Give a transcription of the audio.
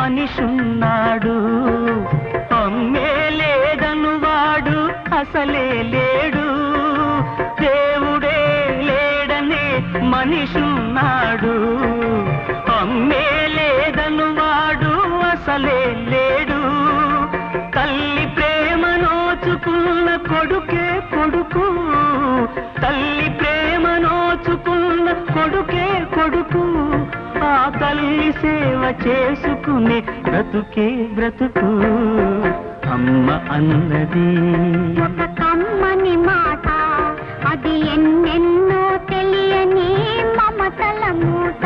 మనిషున్నాడు. అమ్మే లేదనువాడు అసలే లేడు. దేవుడే లేడనే మనిషున్నాడు. అమ్మే లేదనువాడు అసలే లేడు. తల్లి ప్రేమ నోచుకున్న కొడుకే కొడుకు. తల్లి ప్రేమ నోచుకున్న కొడుకే కొడుకు. ఆ తల్లి సేవ చేసుకునే బ్రతుకే బ్రతుకు. అమ్మ అన్నది ఒక కమ్మని మాట, అది ఎన్నెన్నో తెలియని మమతల మూట.